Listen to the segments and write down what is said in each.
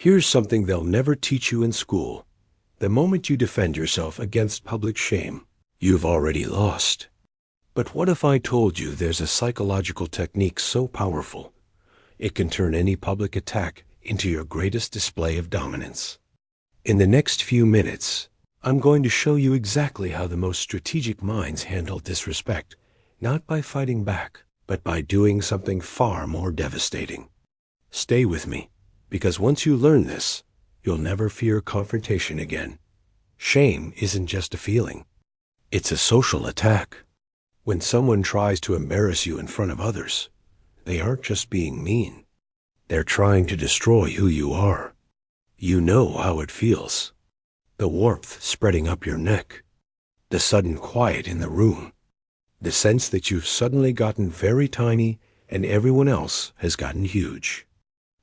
Here's something they'll never teach you in school. The moment you defend yourself against public shame, you've already lost. But what if I told you there's a psychological technique so powerful, it can turn any public attack into your greatest display of dominance? In the next few minutes, I'm going to show you exactly how the most strategic minds handle disrespect, not by fighting back, but by doing something far more devastating. Stay with me, because once you learn this, you'll never fear confrontation again. Shame isn't just a feeling. It's a social attack. When someone tries to embarrass you in front of others, they aren't just being mean. They're trying to destroy who you are. You know how it feels. The warmth spreading up your neck. The sudden quiet in the room. The sense that you've suddenly gotten very tiny and everyone else has gotten huge.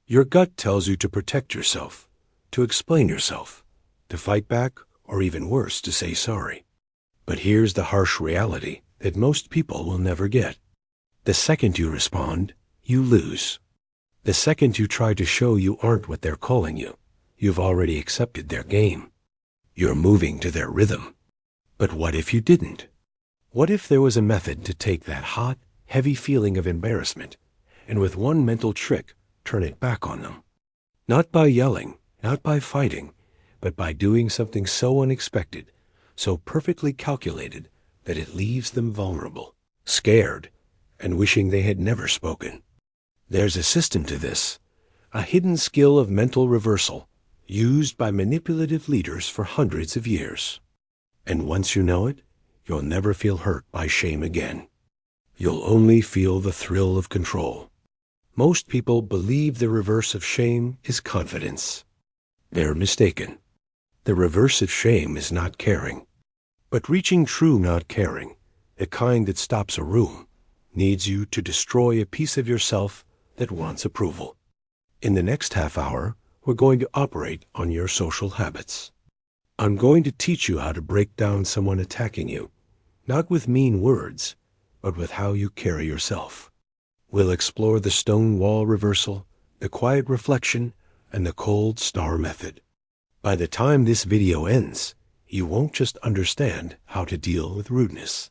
Your gut tells you to protect yourself, to explain yourself, to fight back, or even worse, to say sorry. But here's the harsh reality that most people will never get. The second you respond, you lose. The second you try to show you aren't what they're calling you, you've already accepted their game. You're moving to their rhythm. But what if you didn't? What if there was a method to take that hot, heavy feeling of embarrassment and with one mental trick, turn it back on them? Not by yelling, not by fighting, but by doing something so unexpected, so perfectly calculated that it leaves them vulnerable, scared, and wishing they had never spoken. There's a system to this, a hidden skill of mental reversal, used by manipulative leaders for hundreds of years. And once you know it, you'll never feel hurt by shame again. You'll only feel the thrill of control. Most people believe the reverse of shame is confidence. They're mistaken. The reverse of shame is not caring. But reaching true not caring, the kind that stops a room, needs you to destroy a piece of yourself that wants approval. In the next half hour, we're going to operate on your social habits. I'm going to teach you how to break down someone attacking you, not with mean words, but with how you carry yourself. We'll explore the stone wall reversal, the quiet reflection, and the cold star method. By the time this video ends, you won't just understand how to deal with rudeness.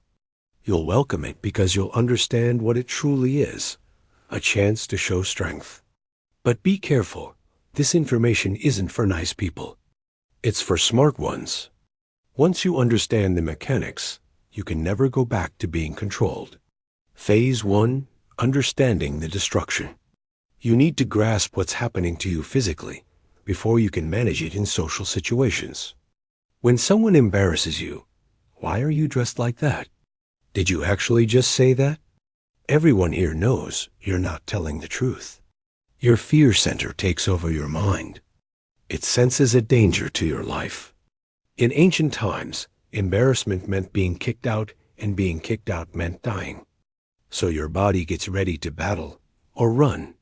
You'll welcome it because you'll understand what it truly is, a chance to show strength. But be careful, this information isn't for nice people. It's for smart ones. Once you understand the mechanics, you can never go back to being controlled. Phase 1, understanding the destruction. You need to grasp what's happening to you physically before you can manage it in social situations. When someone embarrasses you, why are you dressed like that? Did you actually just say that? Everyone here knows you're not telling the truth. Your fear center takes over your mind. It senses a danger to your life. In ancient times, embarrassment meant being kicked out, and being kicked out meant dying. So your body gets ready to battle or run.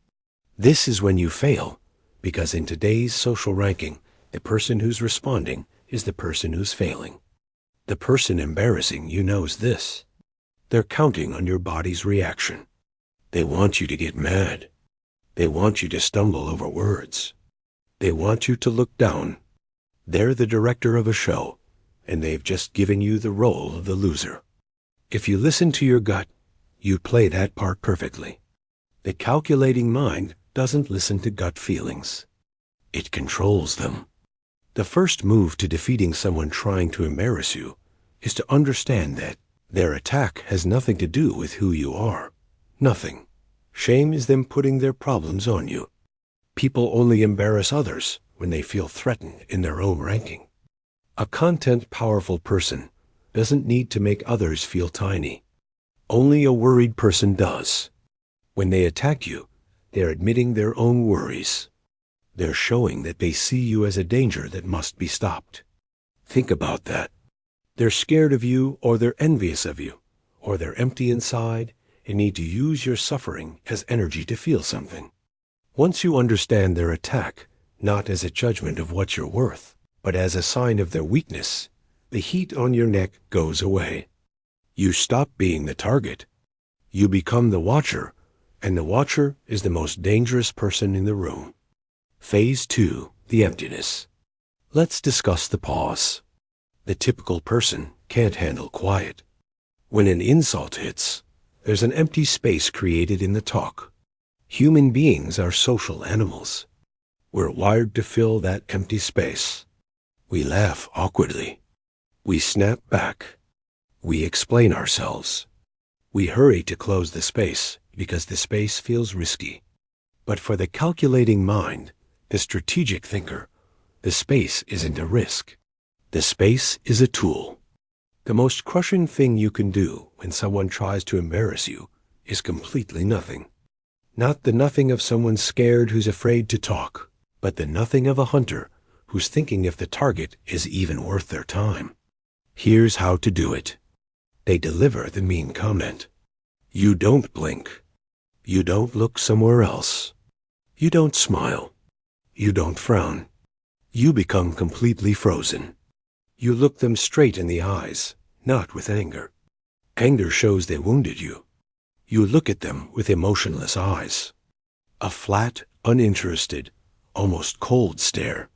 This is when you fail, because in today's social ranking, the person who's responding is the person who's failing. The person embarrassing you knows this. They're counting on your body's reaction. They want you to get mad. They want you to stumble over words. They want you to look down. They're the director of a show, and they've just given you the role of the loser. If you listen to your gut, you play that part perfectly. The calculating mind doesn't listen to gut feelings. It controls them. The first move to defeating someone trying to embarrass you is to understand that their attack has nothing to do with who you are. Nothing. Shame is them putting their problems on you. People only embarrass others when they feel threatened in their own ranking. A content-powerful person doesn't need to make others feel tiny. Only a worried person does. When they attack you, they're admitting their own worries. They're showing that they see you as a danger that must be stopped. Think about that. They're scared of you, or they're envious of you, or they're empty inside and need to use your suffering as energy to feel something. Once you understand their attack, not as a judgment of what you're worth, but as a sign of their weakness, the heat on your neck goes away. You stop being the target. You become the watcher, and the watcher is the most dangerous person in the room. Phase 2, the emptiness. Let's discuss the pause. The typical person can't handle quiet. When an insult hits, there's an empty space created in the talk. Human beings are social animals. We're wired to fill that empty space. We laugh awkwardly. We snap back. We explain ourselves. We hurry to close the space because the space feels risky. But for the calculating mind, the strategic thinker, the space isn't a risk. The space is a tool. The most crushing thing you can do when someone tries to embarrass you is completely nothing. Not the nothing of someone scared who's afraid to talk, but the nothing of a hunter who's thinking if the target is even worth their time. Here's how to do it. They deliver the mean comment. You don't blink. You don't look somewhere else. You don't smile. You don't frown. You become completely frozen. You look them straight in the eyes, not with anger. Anger shows they wounded you. You look at them with emotionless eyes. A flat, uninterested, almost cold stare.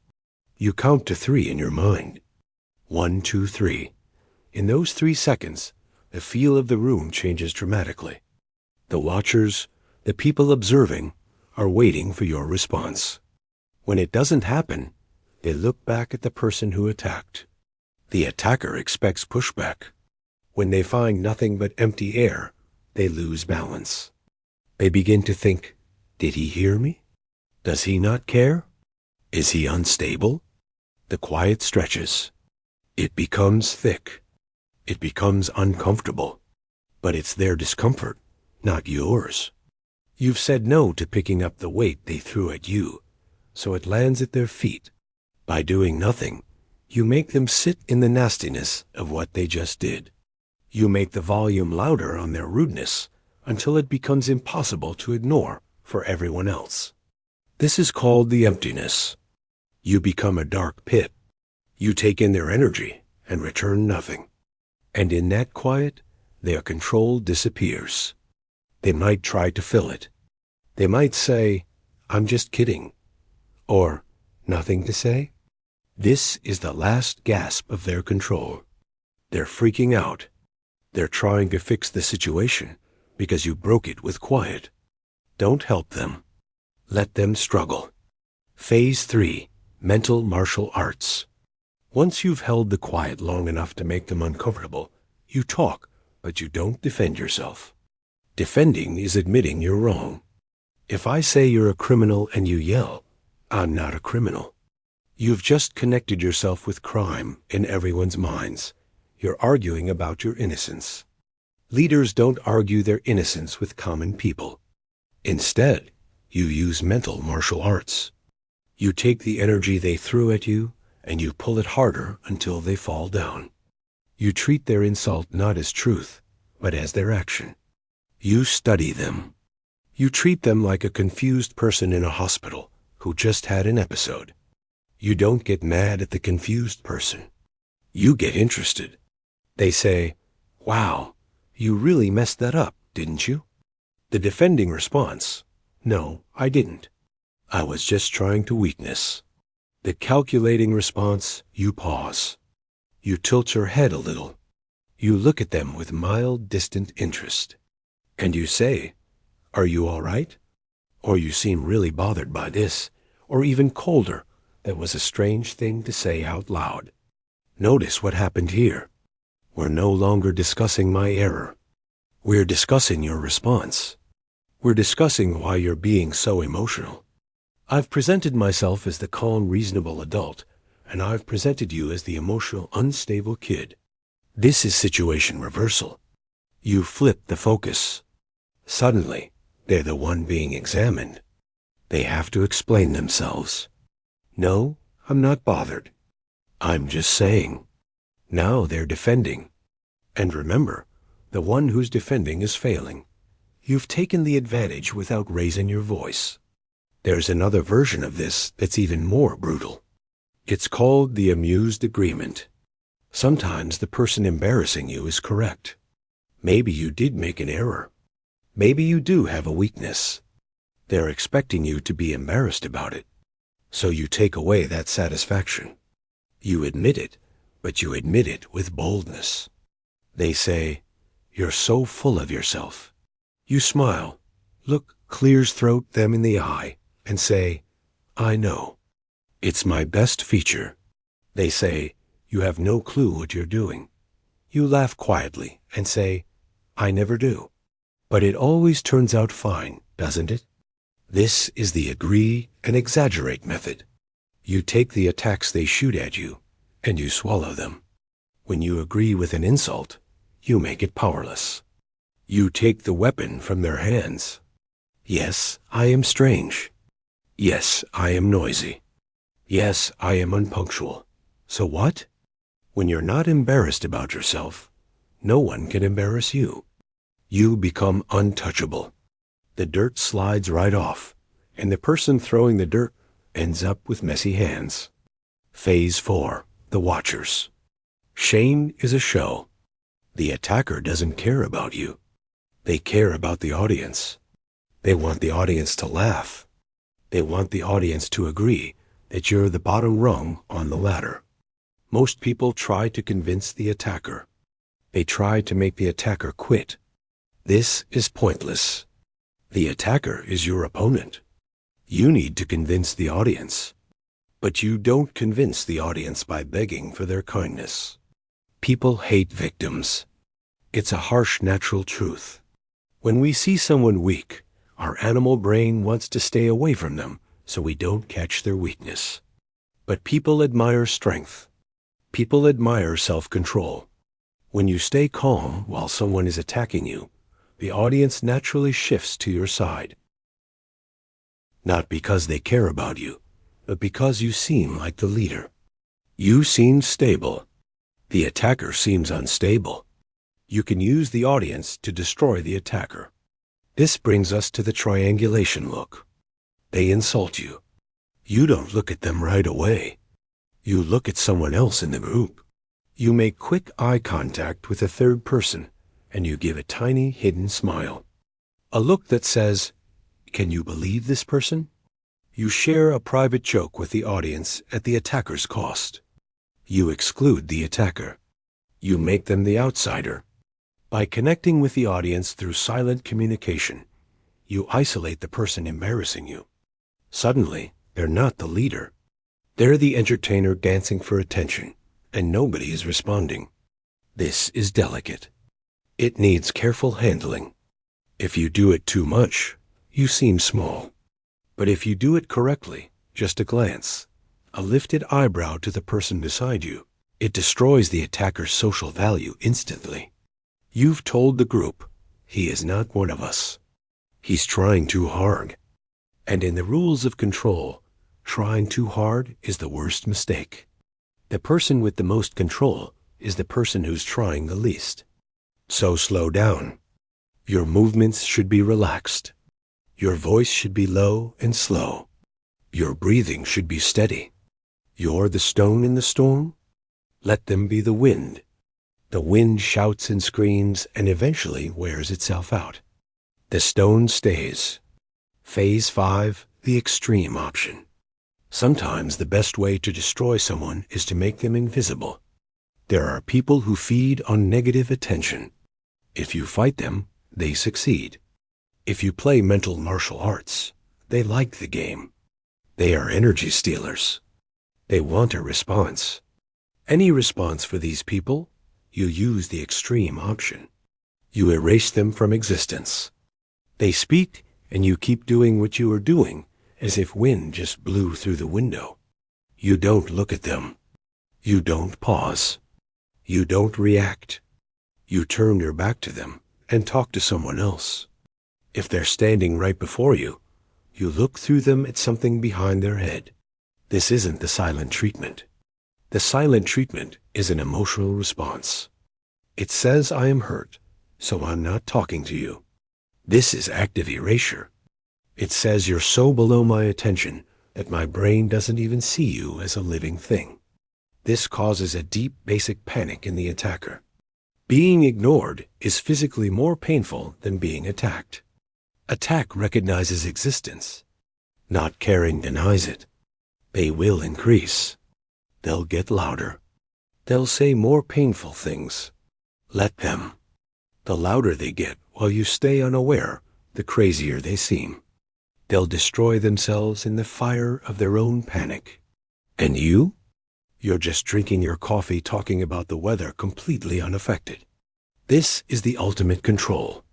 You count to 3 in your mind. 1, 2, 3. In those 3 seconds, the feel of the room changes dramatically. The watchers, the people observing, are waiting for your response. When it doesn't happen, they look back at the person who attacked. The attacker expects pushback. When they find nothing but empty air, they lose balance. They begin to think, did he hear me? Does he not care? Is he unstable? The quiet stretches. It becomes thick. It becomes uncomfortable. But it's their discomfort, not yours. You've said no to picking up the weight they threw at you, so it lands at their feet. By doing nothing, you make them sit in the nastiness of what they just did. You make the volume louder on their rudeness until it becomes impossible to ignore for everyone else. This is called the emptiness. You become a dark pit. You take in their energy and return nothing. And in that quiet, their control disappears. They might try to fill it. They might say, I'm just kidding. Or, nothing to say? This is the last gasp of their control. They're freaking out. They're trying to fix the situation because you broke it with quiet. Don't help them. Let them struggle. Phase 3, Mental Martial Arts. Once you've held the quiet long enough to make them uncomfortable, you talk, but you don't defend yourself. Defending is admitting you're wrong. If I say you're a criminal and you yell, I'm not a criminal. You've just connected yourself with crime in everyone's minds. You're arguing about your innocence. Leaders don't argue their innocence with common people. Instead, you use mental martial arts. You take the energy they threw at you and you pull it harder until they fall down. You treat their insult not as truth, but as their action. You study them. You treat them like a confused person in a hospital who just had an episode. You don't get mad at the confused person. You get interested. They say, wow, you really messed that up, didn't you? The defending response, no, I didn't. I was just trying to weakness. The calculating response, you pause. You tilt your head a little. You look at them with mild, distant interest. And you say, are you all right? Or you seem really bothered by this, or even colder. That was a strange thing to say out loud. Notice what happened here. We're no longer discussing my error. We're discussing your response. We're discussing why you're being so emotional. I've presented myself as the calm, reasonable adult, and I've presented you as the emotional, unstable kid. This is situation reversal. You flip the focus. Suddenly, they're the one being examined. They have to explain themselves. No, I'm not bothered. I'm just saying. Now they're defending. And remember, the one who's defending is failing. You've taken the advantage without raising your voice. There's another version of this that's even more brutal. It's called the amused agreement. Sometimes the person embarrassing you is correct. Maybe you did make an error. Maybe you do have a weakness. They're expecting you to be embarrassed about it. So you take away that satisfaction. You admit it, but you admit it with boldness. They say, "You're so full of yourself." You smile, look clear-throat them in the eye, and say, "I know. It's my best feature." They say, "You have no clue what you're doing." You laugh quietly and say, "I never do." But it always turns out fine, doesn't it? This is the agree and exaggerate method. You take the attacks they shoot at you, and you swallow them. When you agree with an insult, you make it powerless. You take the weapon from their hands. Yes, I am strange. Yes, I am noisy. Yes, I am unpunctual. So what? When you're not embarrassed about yourself, no one can embarrass you. You become untouchable. The dirt slides right off, and the person throwing the dirt ends up with messy hands. Phase 4. The Watchers. Shame is a show. The attacker doesn't care about you. They care about the audience. They want the audience to laugh. They want the audience to agree that you're the bottom rung on the ladder. Most people try to convince the attacker. They try to make the attacker quit. This is pointless. The attacker is your opponent. You need to convince the audience. But you don't convince the audience by begging for their kindness. People hate victims. It's a harsh natural truth. When we see someone weak, our animal brain wants to stay away from them so we don't catch their weakness. But people admire strength. People admire self-control. When you stay calm while someone is attacking you, the audience naturally shifts to your side. Not because they care about you, but because you seem like the leader. You seem stable. The attacker seems unstable. You can use the audience to destroy the attacker. This brings us to the triangulation look. They insult you. You don't look at them right away. You look at someone else in the group. You make quick eye contact with a third person, and you give a tiny hidden smile. A look that says, "Can you believe this person?" You share a private joke with the audience at the attacker's cost. You exclude the attacker. You make them the outsider. By connecting with the audience through silent communication, you isolate the person embarrassing you. Suddenly, they're not the leader. They're the entertainer dancing for attention, and nobody is responding. This is delicate. It needs careful handling. If you do it too much, you seem small. But if you do it correctly, just a glance, a lifted eyebrow to the person beside you, it destroys the attacker's social value instantly. You've told the group, "He is not one of us. He's trying too hard." And in the rules of control, trying too hard is the worst mistake. The person with the most control is the person who's trying the least. So slow down. Your movements should be relaxed. Your voice should be low and slow. Your breathing should be steady. You're the stone in the storm? Let them be the wind. The wind shouts and screams and eventually wears itself out. The stone stays. Phase 5, the extreme option. Sometimes the best way to destroy someone is to make them invisible. There are people who feed on negative attention. If you fight them, they succeed. If you play mental martial arts, they like the game. They are energy stealers. They want a response. Any response for these people, you use the extreme option. You erase them from existence. They speak, and you keep doing what you are doing, as if wind just blew through the window. You don't look at them. You don't pause. You don't react. You turn your back to them and talk to someone else. If they're standing right before you, you look through them at something behind their head. This isn't the silent treatment. The silent treatment is an emotional response. It says I am hurt, so I'm not talking to you. This is active erasure. It says you're so below my attention that my brain doesn't even see you as a living thing. This causes a deep basic panic in the attacker. Being ignored is physically more painful than being attacked. Attack recognizes existence. Not caring denies it. They will increase. They'll get louder. They'll say more painful things. Let them. The louder they get while you stay unaware, the crazier they seem. They'll destroy themselves in the fire of their own panic. And you? You're just drinking your coffee talking about the weather completely unaffected. This is the ultimate control.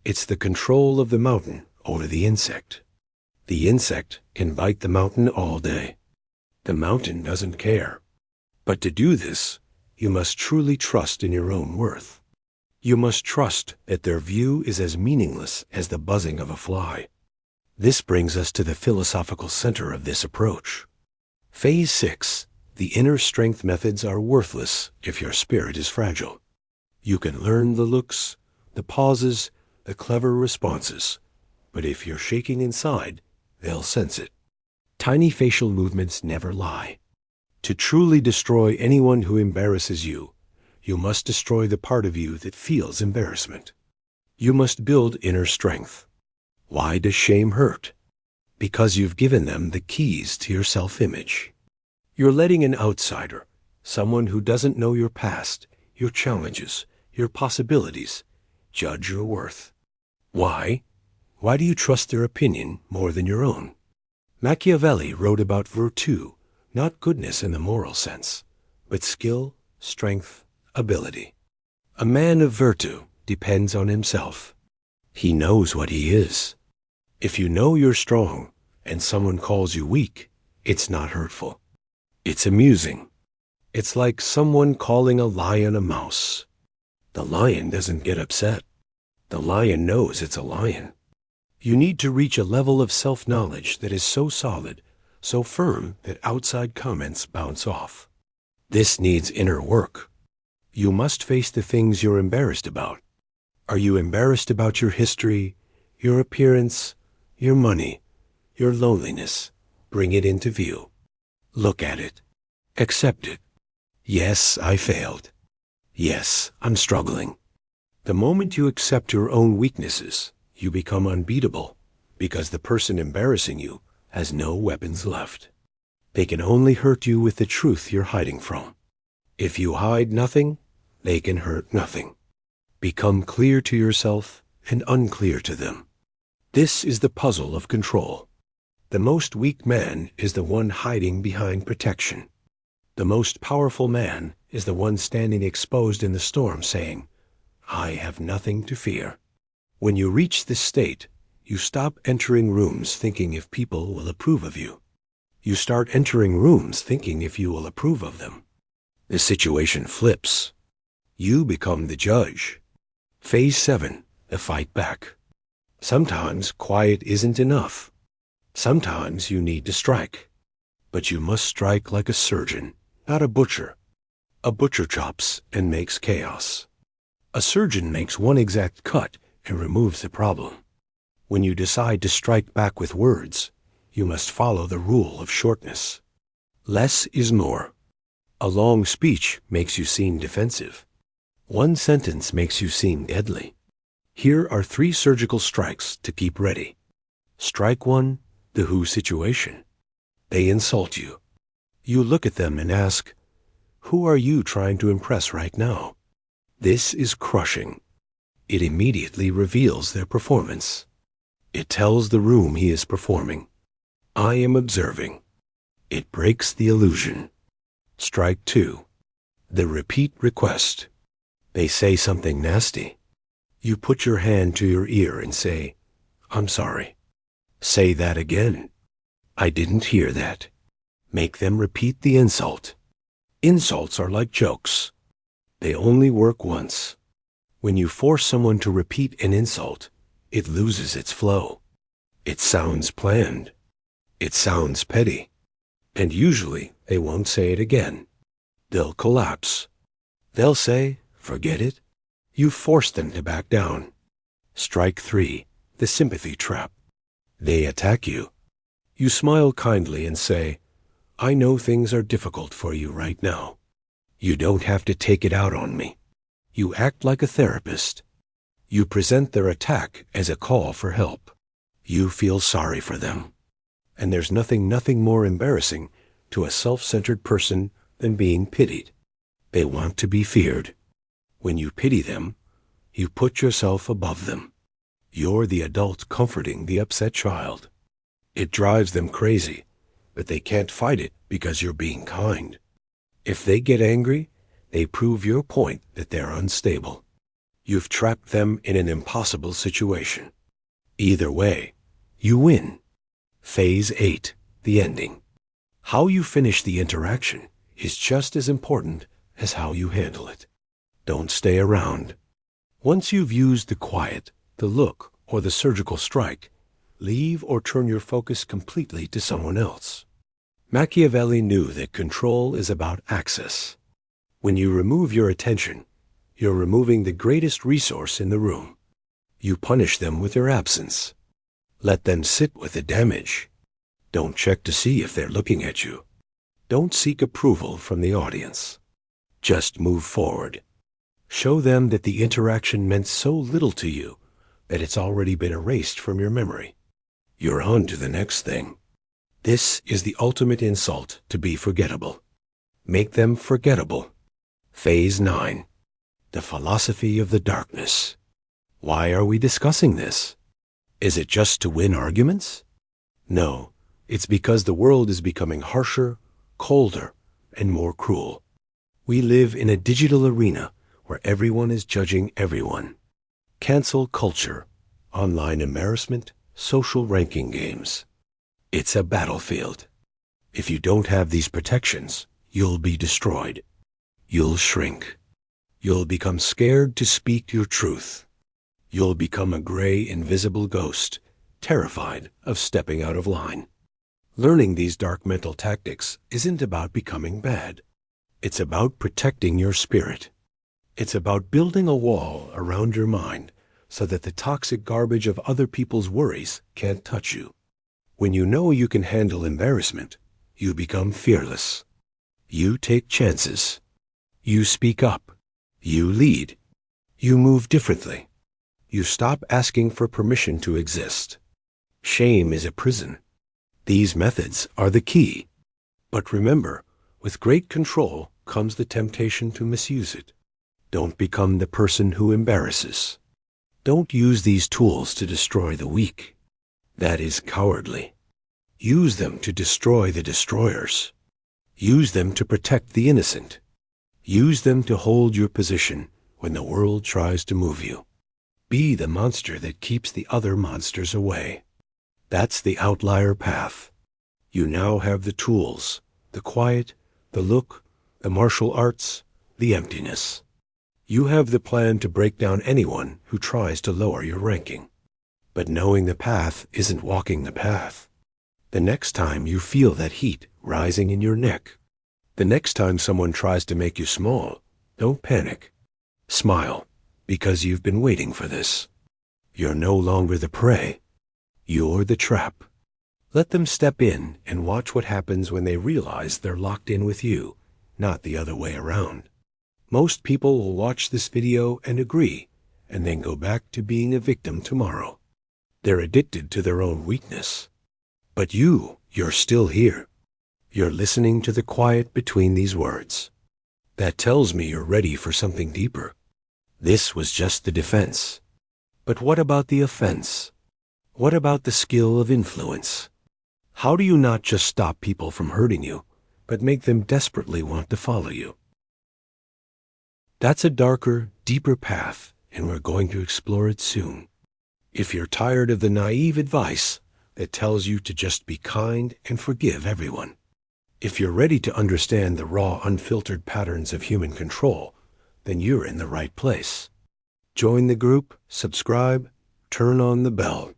It's the control of the mountain over the insect. The insect can bite the mountain all day. The mountain doesn't care. But to do this, you must truly trust in your own worth. You must trust that their view is as meaningless as the buzzing of a fly. This brings us to the philosophical center of this approach. Phase 6. The inner strength methods are worthless if your spirit is fragile. You can learn the looks, the pauses, the clever responses, but if you're shaking inside, they'll sense it. Tiny facial movements never lie. To truly destroy anyone who embarrasses you, you must destroy the part of you that feels embarrassment. You must build inner strength. Why does shame hurt? Because you've given them the keys to your self-image. You're letting an outsider, someone who doesn't know your past, your challenges, your possibilities, judge your worth. Why? Why do you trust their opinion more than your own? Machiavelli wrote about virtue, not goodness in the moral sense, but skill, strength, ability. A man of virtue depends on himself. He knows what he is. If you know you're strong and someone calls you weak, it's not hurtful. It's amusing. It's like someone calling a lion a mouse. The lion doesn't get upset. The lion knows it's a lion. You need to reach a level of self-knowledge that is so solid, so firm that outside comments bounce off. This needs inner work. You must face the things you're embarrassed about. Are you embarrassed about your history, your appearance, your money, your loneliness? Bring it into view. Look at it. Accept it. Yes, I failed. Yes, I'm struggling. The moment you accept your own weaknesses, you become unbeatable, because the person embarrassing you has no weapons left. They can only hurt you with the truth you're hiding from. If you hide nothing, they can hurt nothing. Become clear to yourself and unclear to them. This is the puzzle of control. The most weak man is the one hiding behind protection. The most powerful man is the one standing exposed in the storm saying, I have nothing to fear. When you reach this state, you stop entering rooms thinking if people will approve of you. You start entering rooms thinking if you will approve of them. The situation flips. You become the judge. Phase 7, the fight back. Sometimes quiet isn't enough. Sometimes you need to strike. But you must strike like a surgeon, not a butcher. A butcher chops and makes chaos. A surgeon makes one exact cut and removes the problem. When you decide to strike back with words, you must follow the rule of shortness. Less is more. A long speech makes you seem defensive. One sentence makes you seem deadly. Here are 3 surgical strikes to keep ready. Strike 1, the who situation. They insult you. You look at them and ask, who are you trying to impress right now? This is crushing. It immediately reveals their performance. It tells the room he is performing, I am observing. It breaks the illusion. Strike 2, the repeat request. They say something nasty. You put your hand to your ear and say, I'm sorry. Say that again. I didn't hear that. Make them repeat the insult. Insults are like jokes. They only work once. When you force someone to repeat an insult, it loses its flow. It sounds planned. It sounds petty. And usually they won't say it again. They'll collapse. They'll say, forget it. You force them to back down. Strike 3, the sympathy trap. They attack you. You smile kindly and say, I know things are difficult for you right now. You don't have to take it out on me. You act like a therapist. You present their attack as a call for help. You feel sorry for them. And there's nothing more embarrassing to a self-centered person than being pitied. They want to be feared. When you pity them, you put yourself above them. You're the adult comforting the upset child. It drives them crazy, but they can't fight it because you're being kind. If they get angry, they prove your point that they're unstable. You've trapped them in an impossible situation. Either way, you win. Phase 8, the ending. How you finish the interaction is just as important as how you handle it. Don't stay around. Once you've used the quiet, the look, or the surgical strike, leave or turn your focus completely to someone else. Machiavelli knew that control is about access. When you remove your attention, you're removing the greatest resource in the room. You punish them with their absence. Let them sit with the damage. Don't check to see if they're looking at you. Don't seek approval from the audience. Just move forward. Show them that the interaction meant so little to you that it's already been erased from your memory. You're on to the next thing. This is the ultimate insult to be forgettable. Make them forgettable. Phase 9. The philosophy of the darkness. Why are we discussing this? Is it just to win arguments? No, it's because the world is becoming harsher, colder, and more cruel. We live in a digital arena where everyone is judging everyone. Cancel culture, online embarrassment, social ranking games. It's a battlefield. If you don't have these protections, you'll be destroyed. You'll shrink. You'll become scared to speak your truth. You'll become a gray, invisible ghost, terrified of stepping out of line. Learning these dark mental tactics isn't about becoming bad. It's about protecting your spirit. It's about building a wall around your mind so that the toxic garbage of other people's worries can't touch you. When you know you can handle embarrassment, you become fearless. You take chances. You speak up. You lead. You move differently. You stop asking for permission to exist. Shame is a prison. These methods are the key. But remember, with great control comes the temptation to misuse it. Don't become the person who embarrasses. Don't use these tools to destroy the weak. That is cowardly. Use them to destroy the destroyers. Use them to protect the innocent. Use them to hold your position when the world tries to move you. Be the monster that keeps the other monsters away. That's the outlier path. You now have the tools, the quiet, the look, the martial arts, the emptiness. You have the plan to break down anyone who tries to lower your ranking. But knowing the path isn't walking the path. The next time you feel that heat rising in your neck, the next time someone tries to make you small, don't panic. Smile, because you've been waiting for this. You're no longer the prey. You're the trap. Let them step in and watch what happens when they realize they're locked in with you, not the other way around. Most people will watch this video and agree, and then go back to being a victim tomorrow. They're addicted to their own weakness. But you're still here. You're listening to the quiet between these words. That tells me you're ready for something deeper. This was just the defense. But what about the offense? What about the skill of influence? How do you not just stop people from hurting you, but make them desperately want to follow you? That's a darker, deeper path, and we're going to explore it soon. If you're tired of the naive advice that tells you to just be kind and forgive everyone, if you're ready to understand the raw, unfiltered patterns of human control, then you're in the right place. Join the group, subscribe, turn on the bell.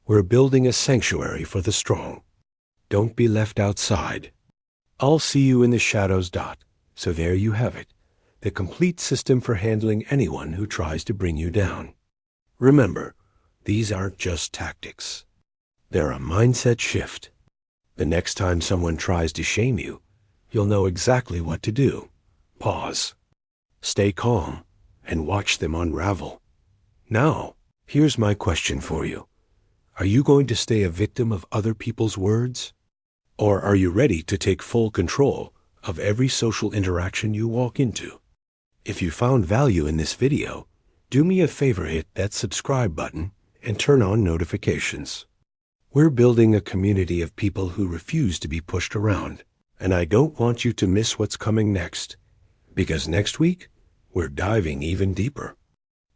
We're building a sanctuary for the strong. Don't be left outside. I'll see you in the shadows. So there you have it, the complete system for handling anyone who tries to bring you down. Remember, these aren't just tactics. They're a mindset shift. The next time someone tries to shame you, you'll know exactly what to do. Pause. Stay calm and watch them unravel. Now, here's my question for you. Are you going to stay a victim of other people's words? Or are you ready to take full control of every social interaction you walk into? If you found value in this video, do me a favor, hit that subscribe button and turn on notifications. We're building a community of people who refuse to be pushed around, and I don't want you to miss what's coming next, because next week, we're diving even deeper.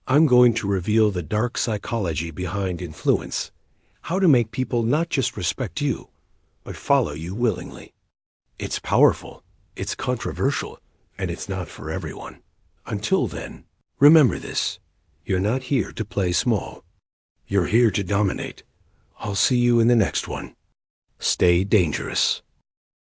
I'm going to reveal the dark psychology behind influence, how to make people not just respect you, but follow you willingly. It's powerful, it's controversial, and it's not for everyone. Until then, remember this: you're not here to play small. You're here to dominate. I'll see you in the next one. Stay dangerous.